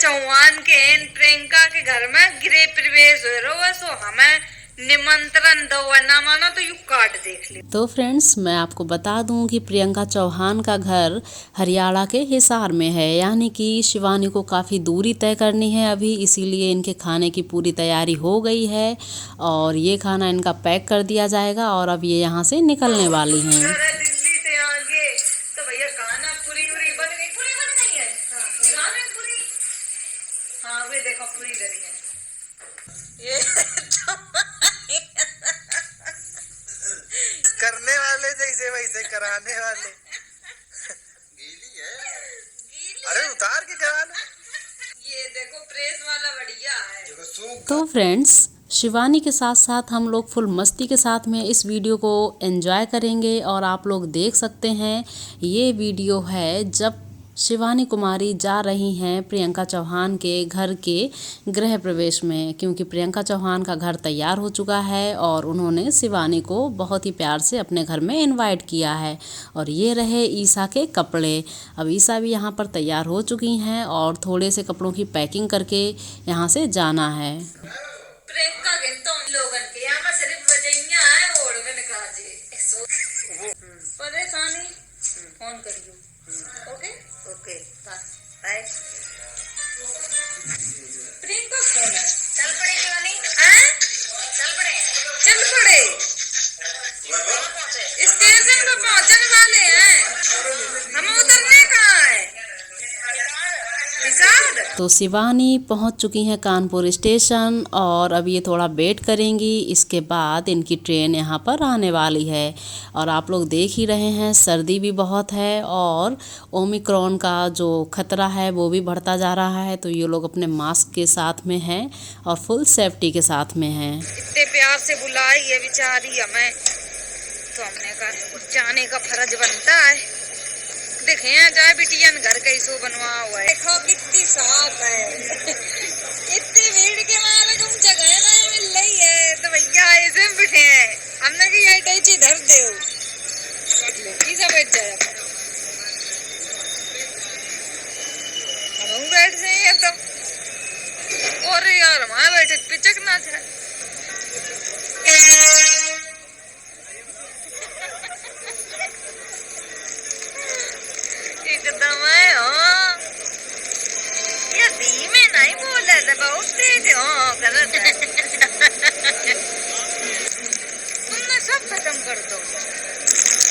चौहान के प्रियंका के घर में गृह प्रवेश हो रहा है, सो हमें निमंत्रण दो, ना मानो तो यू कार्ड देख ले। तो फ्रेंड्स, मैं आपको बता दूं कि प्रियंका चौहान का घर हरियाणा के हिसार में है, यानी कि शिवानी को काफ़ी दूरी तय करनी है अभी, इसीलिए इनके खाने की पूरी तैयारी हो गई है और ये खाना इनका पैक कर दिया जाएगा और अब ये यहाँ से निकलने वाली हैं। दिल्ली से आगे तो भैया खाना पूरी बन गई, पूरी बन गई है। हाँ वे देखो पूरी डरी है ये करने वाले जैसे वैसे कराने वाले। गीली है, अरे उतार के कराना। ये देखो प्रेस वाला बढ़िया है। तो फ्रेंड्स, शिवानी के साथ साथ हम लोग फुल मस्ती के साथ में इस वीडियो को एंजॉय करेंगे और आप लोग देख सकते हैं ये वीडियो है जब शिवानी कुमारी जा रही हैं प्रियंका चौहान के घर के गृह प्रवेश में, क्योंकि प्रियंका चौहान का घर तैयार हो चुका है और उन्होंने शिवानी को बहुत ही प्यार से अपने घर में इनवाइट किया है। और ये रहे ईसा के कपड़े। अब ईसा भी यहाँ पर तैयार हो चुकी हैं और थोड़े से कपड़ों की पैकिंग करके यहाँ से जाना है। प्रियंका के तो लोगन के यहाँ सिर्फ बजैया है और मैंने कहा जी परेशानी फोन करियो। Okay okay bye. प्रियंका कौन है? चल पड़े शिवानी, हैं? चल पड़े स्टेशन पर पहुंचने वाले हैं हम, उतरने कहाँ है? तो शिवानी पहुंच चुकी हैं कानपुर स्टेशन और अब ये थोड़ा वेट करेंगी, इसके बाद इनकी ट्रेन यहाँ पर आने वाली है। और आप लोग देख ही रहे हैं सर्दी भी बहुत है और ओमिक्रॉन का जो खतरा है वो भी बढ़ता जा रहा है, तो ये लोग अपने मास्क के साथ में हैं और फुल सेफ्टी के साथ में हैं। इतने प्यार से बुलाई है बेचारी हमें, तो हमने कहा जाने का फर्ज बनता है। देखे जाए बिटियन घर कैसो बनवा हुआ है, देखो कितनी साफ है इतनी भीड़ के मारे तुम जगह नहीं मिल रही है, तो भैया ऐसे बैठे हैं हमने की यही टैची धर दे बैठ जाए हम बैठ जाए तो, और यार वहां बैठे पिचक ना जाए। एकदम है हाँ, ये धीमे नहीं बोले थे, बहुत तेज हाँ गलत है तुमने सब खत्म कर दो,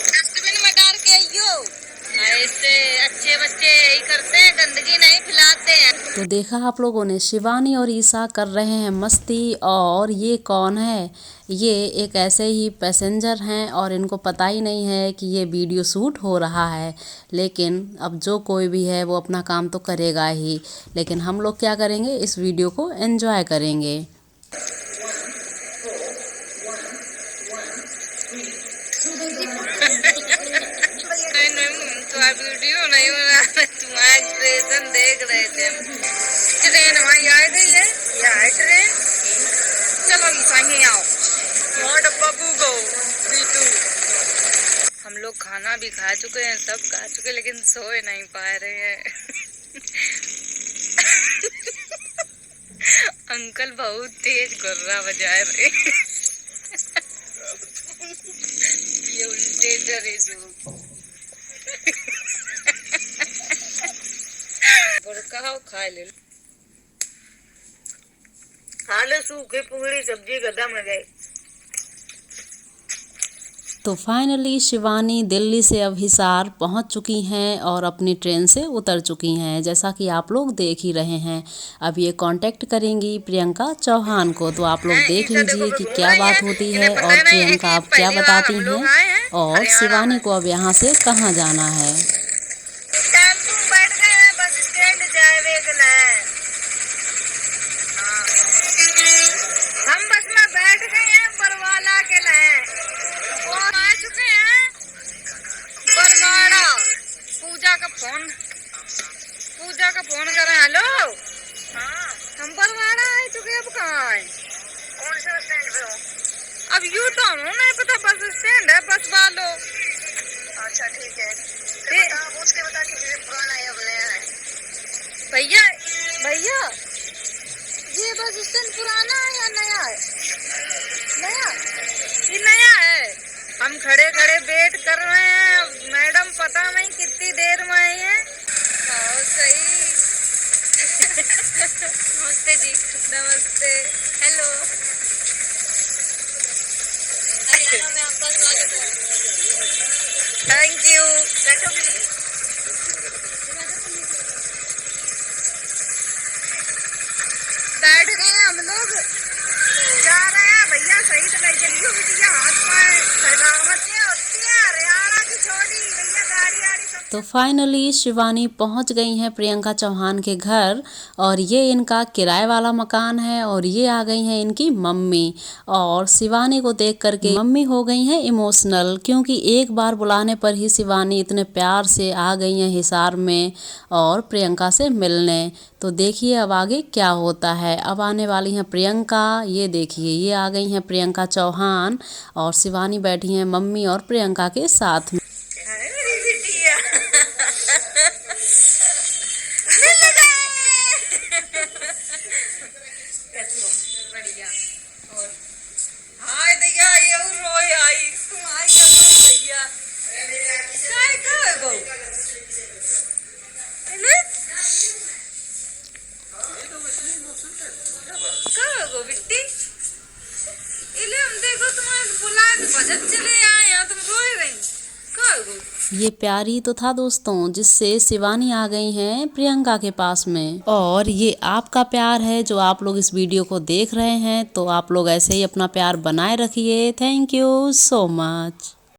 डस्टबिन में डाल के आइयो। ऐसे अच्छे बच्चे यही करते हैं, गंदगी नहीं फैलाते हैं। तो देखा आप लोगों ने, शिवानी और ईसा कर रहे हैं मस्ती। और ये कौन है? ये एक ऐसे ही पैसेंजर हैं और इनको पता ही नहीं है कि ये वीडियो शूट हो रहा है, लेकिन अब जो कोई भी है वो अपना काम तो करेगा ही, लेकिन हम लोग क्या करेंगे, इस वीडियो को एंजॉय करेंगे। वीडियो नहीं बना रहे, तुम्हारा एक्सप्रेशन देख रहे थे। ट्रेन हमारी आ गई है, ये है ट्रेन, चलो सामने आओ। और बब्बू को बीटू, हम लोग खाना भी खा चुके हैं, सब खा चुके, लेकिन सोए नहीं पा रहे हैं अंकल बहुत तेज गुर्रा बजा रहे ये उल्टे डरे खा ले हाल सूखे पूरी सब्जी गदा में गए। तो फाइनली शिवानी दिल्ली से अब हिसार पहुंच चुकी हैं और अपनी ट्रेन से उतर चुकी हैं, जैसा कि आप लोग देख ही रहे हैं। अब ये कांटेक्ट करेंगी प्रियंका चौहान को, तो आप लोग देख लीजिए कि क्या बात होती है और प्रियंका अब क्या बताती हैं और शिवानी को अब यहाँ से कहाँ जाना है। हम बस में बैठ गए हैं बरवाला के लिए और आ चुके हैं बरवाड़ा। पूजा का फोन करें, हेलो हाँ हम बरवाड़ा आ चुके, अब कहाँ है? कौन से स्टैंड पे हो? अब यूँ तो हूँ नहीं पता, बस स्टैंड है, बस वालों। अच्छा ठीक है, पूछ के बता कि पुराना है अब नया है। भैया भैया ये बस स्टैंड पुराना है या नया है? नया, ये नया है। हम खड़े खड़े वेट कर रहे हैं, मैडम पता नहीं कितनी देर में आई है। बहुत सही। नमस्ते जी। नमस्ते। हेलो। हरियाणा में आपका स्वागत है। Thank you. बैठो प्लीज। बैठ गए हम लोग, जा रहे हैं भैया। सही तो नहीं चलियो बिटिया, हाथ पाए सलामती होती है। हरियाणा की छोड़ी भैया, गाड़ी आड़ी सब। तो फाइनली शिवानी पहुंच गई हैं प्रियंका चौहान के घर और ये इनका किराए वाला मकान है और ये आ गई हैं इनकी मम्मी। और शिवानी को देख करके मम्मी हो गई हैं इमोशनल, क्योंकि एक बार बुलाने पर ही शिवानी इतने प्यार से आ गई हैं हिसार में और प्रियंका से मिलने। तो देखिए अब आगे क्या होता है। अब आने वाली हैं प्रियंका, ये देखिए ये आ गई हैं प्रियंका चौहान और शिवानी बैठी हैं मम्मी और प्रियंका के साथ में। ये प्यारी तो था दोस्तों, जिससे शिवानी आ गई हैं प्रियंका के पास में। और ये आपका प्यार है जो आप लोग इस वीडियो को देख रहे हैं, तो आप लोग ऐसे ही अपना प्यार बनाए रखिए। Thank you so much.